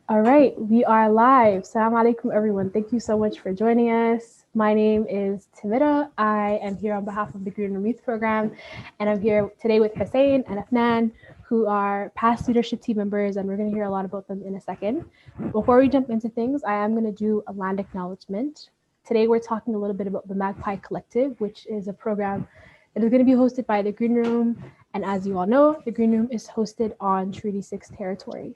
All right, we are live. Assalamu alaikum, everyone. Thank you so much for joining us. My name is Timida. I am here on behalf of the Green Room Youth Program, and I'm here today with Hussein and Afnan, who are past leadership team members, and we're going to hear a lot about them in a second. Before we jump into things, I am going to do a land acknowledgement. Today, we're talking a little bit about the Magpie Collective, which is a program that is going to be hosted by the Green Room. And as you all know, the Green Room is hosted on Treaty 6 territory.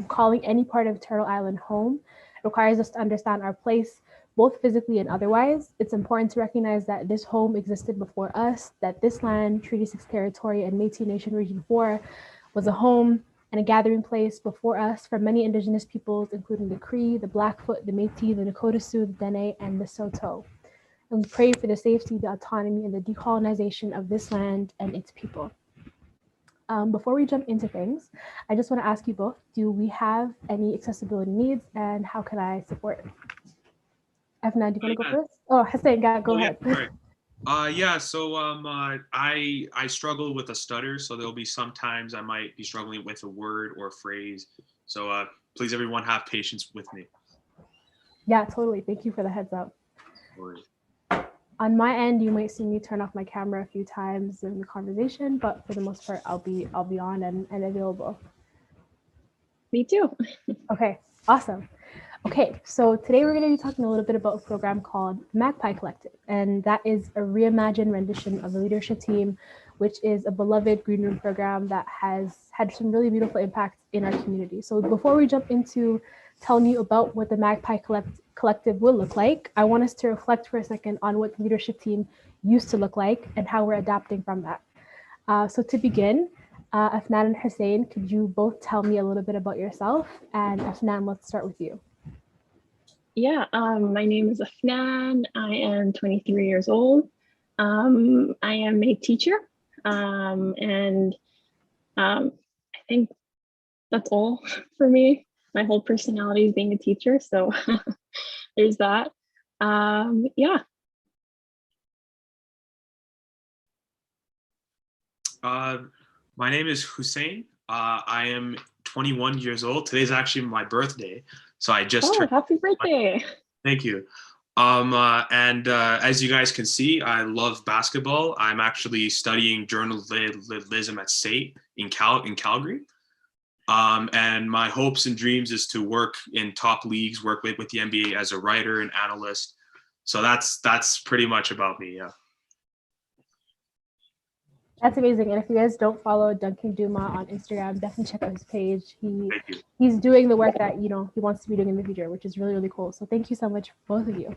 Calling any part of Turtle Island home requires us to understand our place, both physically and otherwise. It's important to recognize that this home existed before us, that this land, Treaty 6 territory, and Métis Nation Region 4, was a home and a gathering place before us for many indigenous peoples, including the Cree, the Blackfoot, the Métis, the Nakota Sioux, the Dene, and the Saulteaux. And we pray for the safety, the autonomy, and the decolonization of this land and its people. Before we jump into things, I just want to ask you both, do we have any accessibility needs and how can I support it? Afnan, do you want to go first? Oh, Hussein, go ahead. Right. I struggle with a stutter, so there'll be sometimes I might be struggling with a word or a phrase. So please, everyone, have patience with me. Yeah, totally. Thank you for the heads up. Sorry. On my end, you might see me turn off my camera a few times in the conversation, but for the most part, I'll be on and available. Me too. Okay, awesome. Okay, so today we're going to be talking a little bit about a program called Magpie Collective, and that is a reimagined rendition of the leadership team, which is a beloved Green Room program that has had some really beautiful impacts in our community. So before we jump into telling you about what the Magpie Collective will look like, I want us to reflect for a second on what the leadership team used to look like and how we're adapting from that. So to begin, Afnan and Hussein, could you both tell me a little bit about yourself? And Afnan, let's start with you. Yeah, my name is Afnan. I am 23 years old. I am a teacher, and I think that's all for me. My whole personality is being a teacher, so there's that. Yeah. My name is Hussein. I am 21 years old. Today's actually my birthday, so I just turned. Happy birthday! Thank you. As you guys can see, I love basketball. I'm actually studying journalism at SAIT in Calgary. And my hopes and dreams is to work in top leagues, work with the NBA as a writer and analyst. So that's pretty much about me. Yeah. That's amazing. And if you guys don't follow Duncan Duma on Instagram, definitely check out his page. He's doing the work that he wants to be doing in the future, which is really, really cool. So thank you so much, both of you.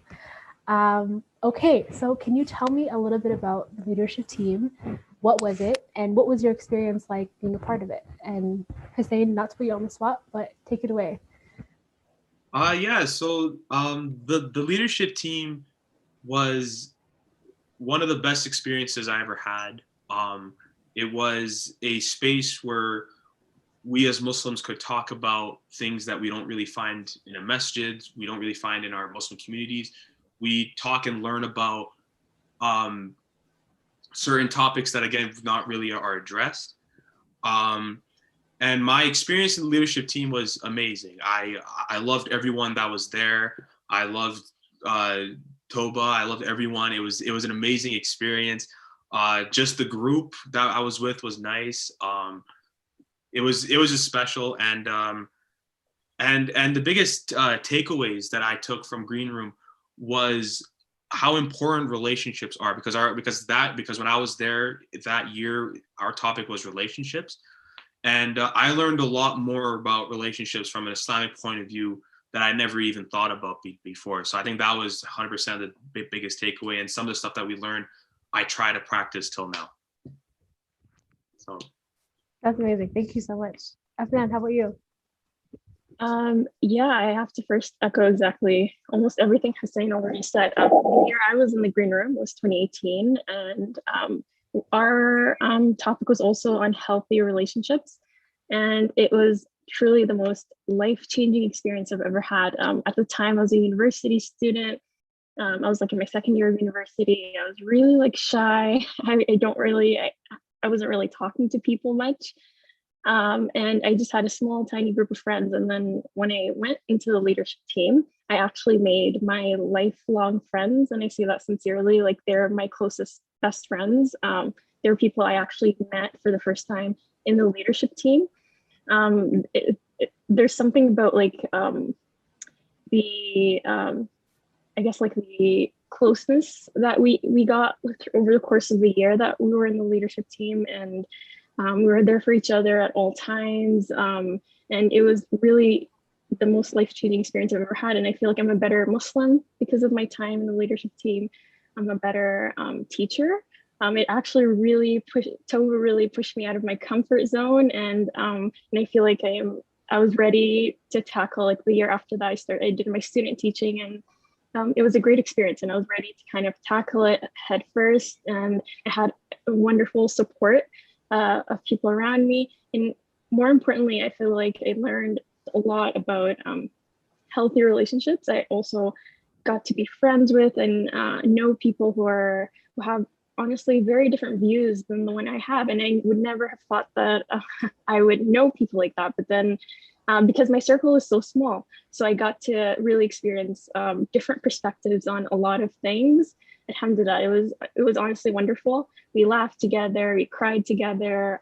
Okay, so can you tell me a little bit about the leadership team? What was it, and what was your experience like being a part of it? And Hussein, not to put you on the spot, but take it away. Yeah. So the leadership team was one of the best experiences I ever had. It was a space where we as Muslims could talk about things that we don't really find in a masjid, we don't really find in our Muslim communities. We talk and learn about certain topics that, again, not really are addressed. And my experience in the leadership team was amazing. I loved everyone that was there. I loved Toba. I loved everyone. It was an amazing experience. Just the group that I was with was nice. It was just special, and the biggest takeaways that I took from Green Room was how important relationships are, because when I was there that year, our topic was relationships, and I learned a lot more about relationships from an Islamic point of view that I never even thought about before. So I think that was 100% the biggest takeaway, and some of the stuff that we learned, I try to practice till now. So that's amazing. Thank you so much. Afnan, how about you? Yeah, I have to first echo exactly almost everything Hussein already said. The year I was in the Green Room was 2018, and our topic was also on healthy relationships, and it was truly the most life-changing experience I've ever had. At the time, I was a university student. I was like in my second year of university. I was really like shy. I wasn't really talking to people much. And I just had a small, tiny group of friends. And then when I went into the leadership team, I actually made my lifelong friends. And I say that sincerely, like they're my closest best friends. They're people I actually met for the first time in the leadership team. There's something about like the, I guess like the closeness that we got over the course of the year that we were in the leadership team, and we were there for each other at all times. And it was really the most life-changing experience I've ever had. And I feel like I'm a better Muslim because of my time in the leadership team. I'm a better teacher. It actually really Tova really pushed me out of my comfort zone. And I feel like I was ready to tackle like the year after that. I did my student teaching, and it was a great experience, and I was ready to kind of tackle it head first. And I had wonderful support of people around me. And more importantly, I feel like I learned a lot about healthy relationships. I also got to be friends with and know people who have honestly very different views than the one I have. And I would never have thought that I would know people like that. But then because my circle is so small, so I got to really experience different perspectives on a lot of things. Alhamdulillah, it was honestly wonderful. We laughed together, we cried together.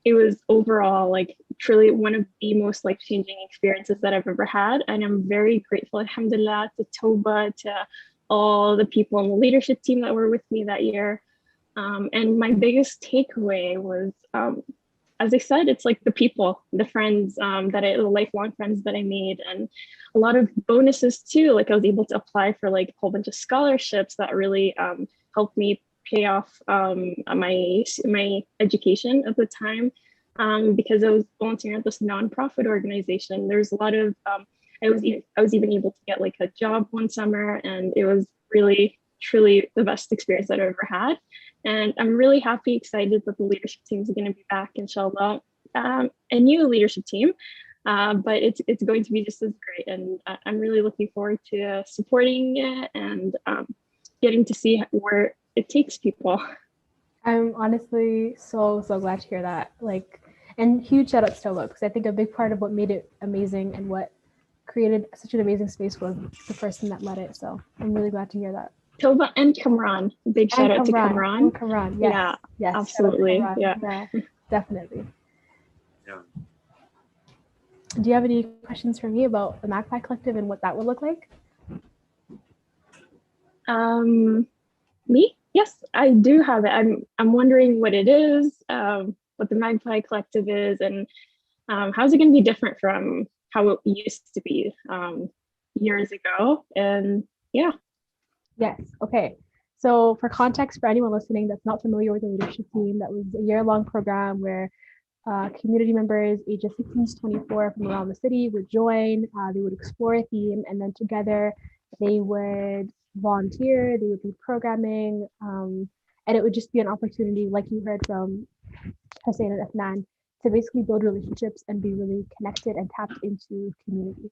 It was overall like truly one of the most life-changing experiences that I've ever had. And I'm very grateful, alhamdulillah, to Toba, to all the people in the leadership team that were with me that year. And my biggest takeaway was, as I said, it's like the people, the friends the lifelong friends that I made, and a lot of bonuses too. Like I was able to apply for like a whole bunch of scholarships that really helped me pay off my education at the time, because I was volunteering at this nonprofit organization. There's a lot of I was even able to get like a job one summer, and it was really truly the best experience that I've ever had. And I'm really happy, excited that the leadership team is going to be back, inshallah, a new leadership team. But it's going to be just as great, and I'm really looking forward to supporting it and getting to see where it takes people. I'm honestly so glad to hear that. Like, and huge shout out to Toba, because I think a big part of what made it amazing and what created such an amazing space was the person that led it. So I'm really glad to hear that. Toba and Kamran. Big shout out to Kamran. And Kamran, yes. Yeah, yes, absolutely. Yeah, definitely. Yeah. Do you have any questions for me about the Magpie Collective and what that would look like? Me? Yes, I do have it. I'm wondering what it is, what the Magpie Collective is, and how's it going to be different from how it used to be years ago. And yeah. Yes. Okay. So for context, for anyone listening that's not familiar with the leadership team, that was a year-long program where community members ages 16 to 24 from around the city would join. They would explore a theme, and then together they would volunteer. They would be programming, and it would just be an opportunity, like you heard from Hussein and Afnan, to basically build relationships and be really connected and tapped into community.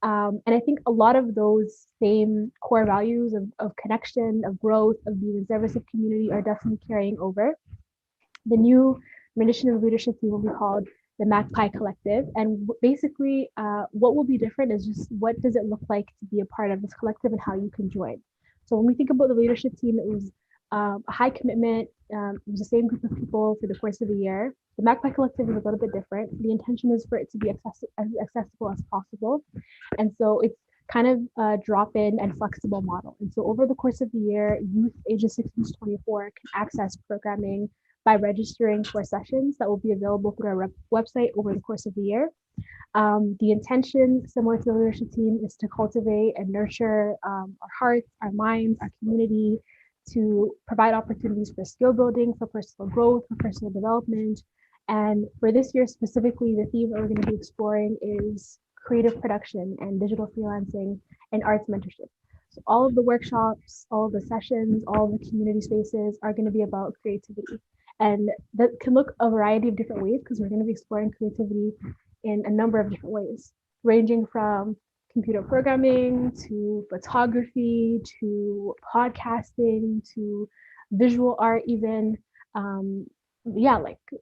And I think a lot of those same core values of connection, of growth, of being in service of community are definitely carrying over. The new rendition of leadership team will be called the Magpie Collective. And basically, what will be different is just what does it look like to be a part of this collective and how you can join. So when we think about the leadership team, it was a high commitment. It was the same group of people for the course of the year. The Magpie Collective is a little bit different. The intention is for it to be as accessible as possible. And so it's kind of a drop-in and flexible model. And so over the course of the year, youth ages 16 to 24 can access programming by registering for sessions that will be available through our website over the course of the year. The intention, similar to the leadership team, is to cultivate and nurture our hearts, our minds, our community, to provide opportunities for skill building, for personal growth, for personal development. And for this year specifically, the theme that we're going to be exploring is creative production and digital freelancing and arts mentorship. So all of the workshops, all of the sessions, all of the community spaces are going to be about creativity. And that can look a variety of different ways, because we're going to be exploring creativity in a number of different ways, ranging from computer programming to photography to podcasting to visual art even.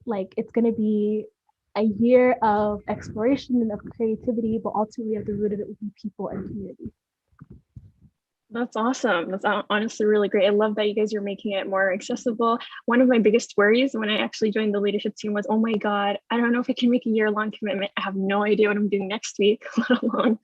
Like it's going to be a year of exploration and of creativity, but ultimately at the root of it will be people and community. That's awesome. That's honestly really great. I love that you guys are making it more accessible. One of my biggest worries when I actually joined the leadership team was, oh my God, I don't know if I can make a year-long commitment. I have no idea what I'm doing next week, let alone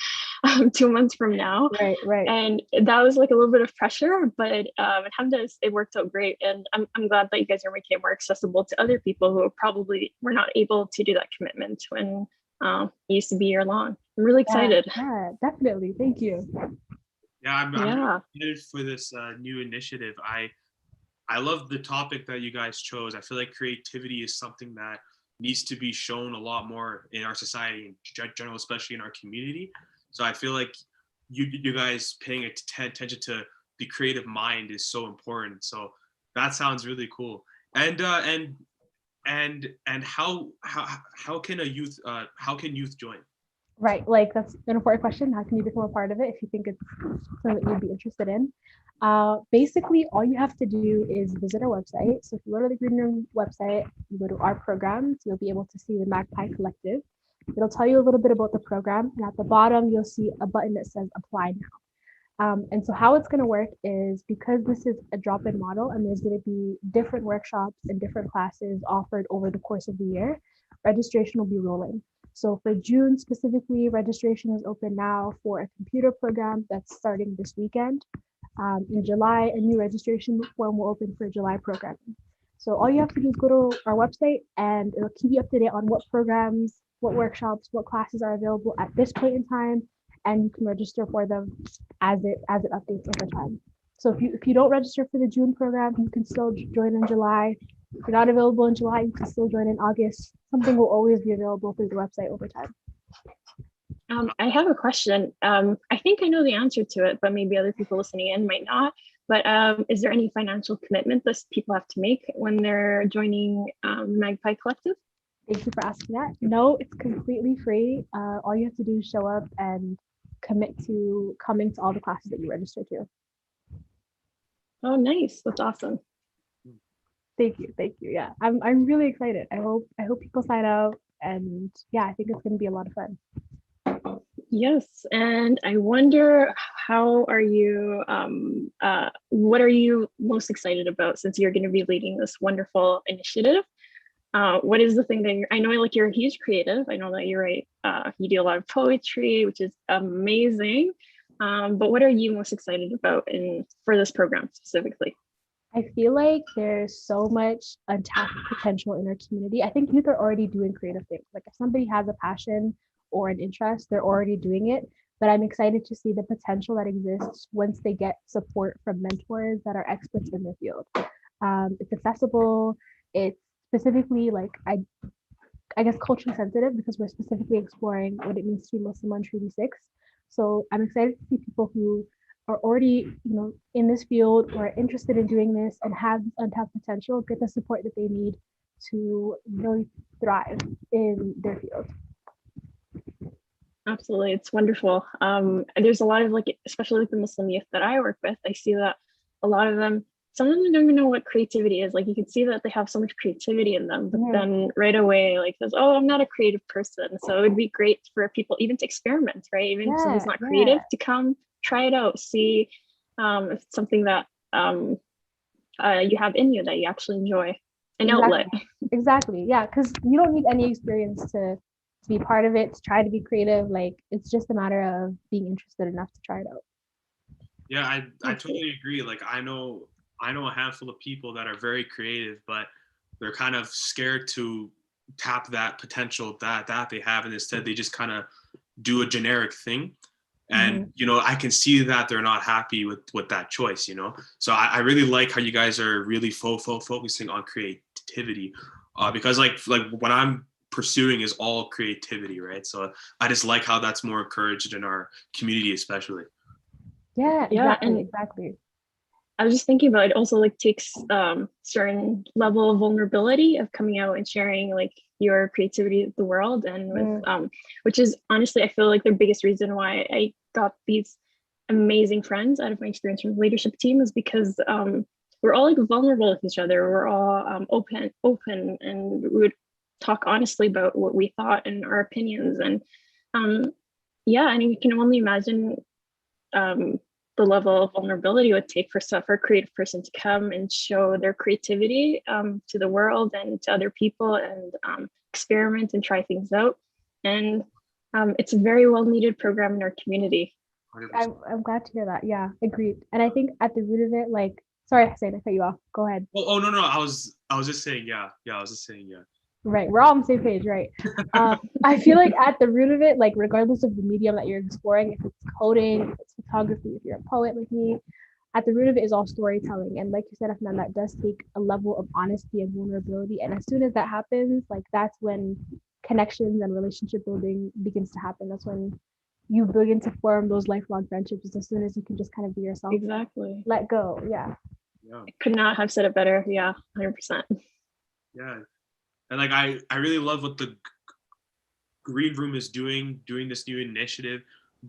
2 months from now. Right. And that was like a little bit of pressure, but alhamdulillah, it worked out great. And I'm glad that you guys are making it more accessible to other people who probably were not able to do that commitment when it used to be year-long. I'm really excited. Yeah, definitely. Thank you. Yeah, I'm really excited for this new initiative. I love the topic that you guys chose. I feel like creativity is something that needs to be shown a lot more in our society in general, especially in our community. So I feel like you guys paying attention to the creative mind is so important. So that sounds really cool. And how can youth join? Right, like that's an important question. How can you become a part of it if you think it's something that you'd be interested in? Basically, all you have to do is visit our website. So if you go to the Green Room website, you go to our programs, you'll be able to see the Magpie Collective. It'll tell you a little bit about the program, and at the bottom, you'll see a button that says Apply Now. And so how it's going to work is because this is a drop-in model and there's going to be different workshops and different classes offered over the course of the year, registration will be rolling. So for June specifically, registration is open now for a computer program that's starting this weekend. In July, a new registration form will open for July programming. So all you have to do is go to our website and it'll keep you up to date on what programs, what workshops, what classes are available at this point in time, and you can register for them as it updates over time. So if you don't register for the June program, you can still join in July. If you're not available in July, you can still join in August. Something will always be available through the website over time. I have a question. I think I know the answer to it, but maybe other people listening in might not. But is there any financial commitment that people have to make when they're joining Magpie Collective? Thank you for asking that. No, it's completely free. All you have to do is show up and commit to coming to all the classes that you register to. Oh, nice. That's awesome. Thank you. Yeah, I'm really excited. I hope people sign up, and yeah, I think it's going to be a lot of fun. Yes, and I wonder how are you? What are you most excited about since you're going to be leading this wonderful initiative? What is the thing that I know? Like you're a huge creative. I know that you write. You do a lot of poetry, which is amazing. But what are you most excited about for this program specifically? I feel like there's so much untapped potential in our community. I think youth are already doing creative things. Like if somebody has a passion or an interest, they're already doing it. But I'm excited to see the potential that exists once they get support from mentors that are experts in their field. It's accessible. It's specifically like I guess culturally sensitive because we're specifically exploring what it means to be Muslim on Treaty 6. So I'm excited to see people who are already, in this field or are interested in doing this and have untapped potential, get the support that they need to really thrive in their field. Absolutely, it's wonderful. And there's a lot of especially the Muslim youth that I work with, I see that a lot of them, some of them don't even know what creativity is. Like you can see that they have so much creativity in them, but then right away, says, "Oh, I'm not a creative person." So it would be great for people even to experiment, right? Even if somebody's not creative, to come try it out, see if it's something that you have in you that you actually enjoy, an outlet. Exactly, yeah, because you don't need any experience to be part of it, to try to be creative. Like it's just a matter of being interested enough to try it out. Yeah, I totally agree. Like I know a handful of people that are very creative, but they're kind of scared to tap that potential that they have, and instead they just kind of do a generic thing. And I can see that they're not happy with that choice. So I really like how you guys are really focusing on creativity, because like what I'm pursuing is all creativity, right? So I just like how that's more encouraged in our community, especially. Yeah, exactly. I was just thinking about it also takes certain level of vulnerability of coming out and sharing your creativity with the world, and with which is honestly I feel like the biggest reason why I got these amazing friends out of my experience from the leadership team is because we're all vulnerable with each other. We're all open, and we would talk honestly about what we thought and our opinions. And yeah, and you can only imagine the level of vulnerability it would take for a creative person to come and show their creativity to the world and to other people, and experiment and try things out. And it's a very well needed program in our community. I'm glad to hear that. Yeah, agreed. And I think at the root of it, like, sorry, Hussein, I cut you off. Go ahead. Oh no, I was just saying yeah. I was just saying yeah. Right, we're all on the same page, right? I feel like at the root of it, like regardless of the medium that you're exploring, if it's coding, if it's photography, if you're a poet like me, at the root of it is all storytelling. And like you said, Afnan, that does take a level of honesty and vulnerability. And as soon as that happens, like that's when connections and relationship building begins to happen. That's when you begin to form those lifelong friendships, as soon as you can just kind of be yourself. Exactly. Let go. Yeah. I could not have said it better. Yeah, 100%. Yeah. And like I really love what the Green Room is doing this new initiative.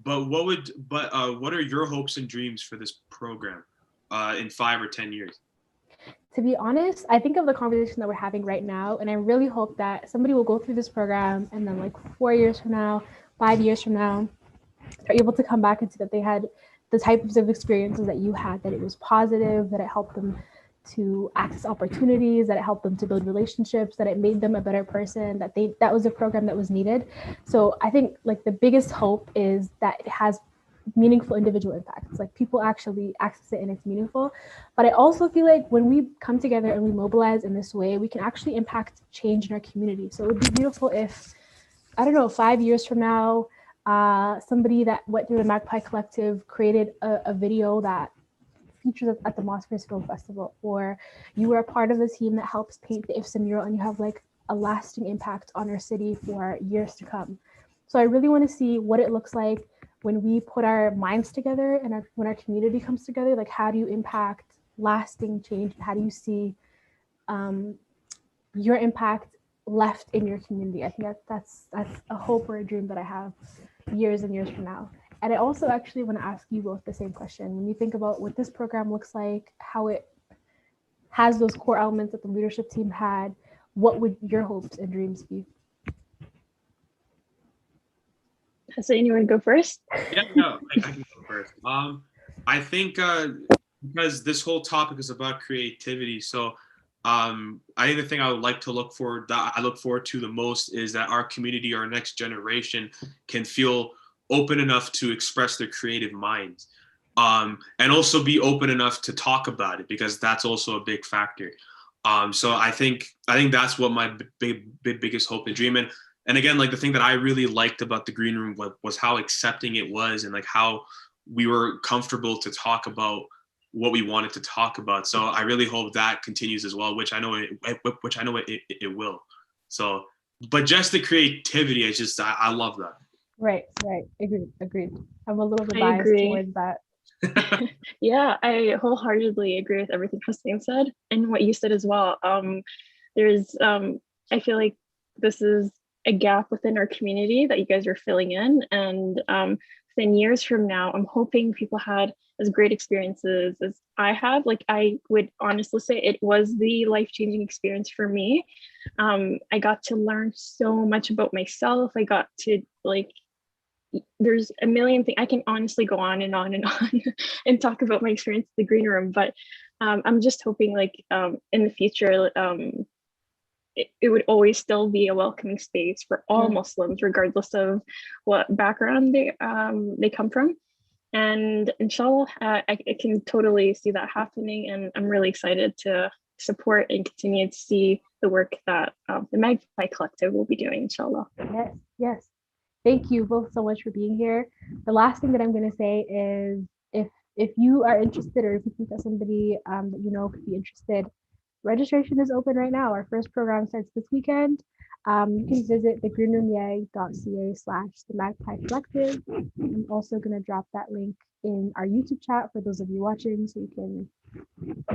But what are your hopes and dreams for this program in 5 or 10 years? To be honest, I think of the conversation that we're having right now, and I really hope that somebody will go through this program and then like 4 years from now, 5 years from now, they're able to come back and see that they had the types of experiences that you had, that it was positive, that it helped them to access opportunities, that it helped them to build relationships, that it made them a better person, that was a program that was needed. So I think like the biggest hope is that it has meaningful individual impacts, like people actually access it and it's meaningful. But I also feel like when we come together and we mobilize in this way, we can actually impact change in our community. So it would be beautiful if, I don't know, 5 years from now, somebody that went through the Magpie Collective created a video that features at the Mossfest Film Festival, or you were a part of the team that helps paint the IFSA mural and you have like a lasting impact on our city for years to come. So I really want to see what it looks like when we put our minds together and when our community comes together. Like, how do you impact lasting change? How do you see your impact left in your community? I think that's a hope or a dream that I have years and years from now. And I also actually want to ask you both the same question. When you think about what this program looks like, how it has those core elements that the leadership team had, what would your hopes and dreams be? So anyone go first? Yeah, no, I can go first. I think because this whole topic is about creativity, so I think the thing I would like to look forward to the most is that our community, our next generation, can feel open enough to express their creative minds, and also be open enough to talk about it, because that's also a big factor. So I think that's what my biggest hope and dream. And again, like the thing that I really liked about the Green Room was how accepting it was, and like how we were comfortable to talk about what we wanted to talk about. So I really hope that continues as well, which I know it will. So, but just the creativity, it's just I love that. Right. Agreed. I'm a little bit biased towards that. Yeah, I wholeheartedly agree with everything Hussein said and what you said as well. There's I feel like this is a gap within our community that you guys are filling in, and within years from now, I'm hoping people had as great experiences as I have. Like, I would honestly say it was the life-changing experience for me. I got to learn so much about myself. I got to there's a million things I can honestly go on and on and on and talk about my experience at the Green Room, but I'm just hoping in the future it would always still be a welcoming space for all Muslims, regardless of what background they come from. And inshallah, I can totally see that happening, and I'm really excited to support and continue to see the work that the Magpie Collective will be doing, inshallah. Yes. Thank you both so much for being here. The last thing that I'm going to say is, if you are interested, or if you think that somebody that you know could be interested, registration is open right now. Our first program starts this weekend. You can visit thegreenroomyay.ca/the Magpie Collective. I'm also going to drop that link in our YouTube chat for those of you watching, so you can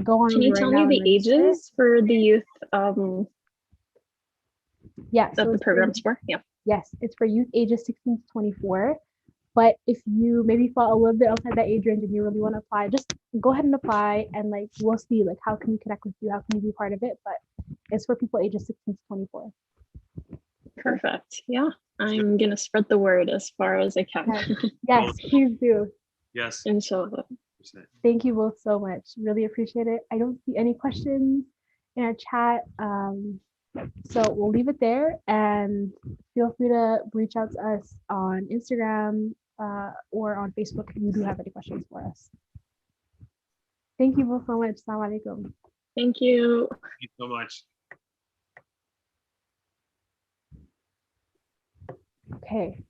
go on. Can you tell me the ages for the youth? Yeah, that the program's for? Yeah. Yes, it's for youth ages 16 to 24. But if you maybe fall a little bit outside that age range and you really want to apply, just go ahead and apply, and we'll see how can we connect with you, how can you be part of it. But it's for people ages 16 to 24. Perfect. Yeah, I'm gonna spread the word as far as I can. Yes, please do. Yes. Inshallah. Thank you both so much. Really appreciate it. I don't see any questions in our chat. So we'll leave it there, and feel free to reach out to us on Instagram or on Facebook if you do have any questions for us. Thank you both so much. Assalamu alaikum. Thank you. Thank you so much. Okay.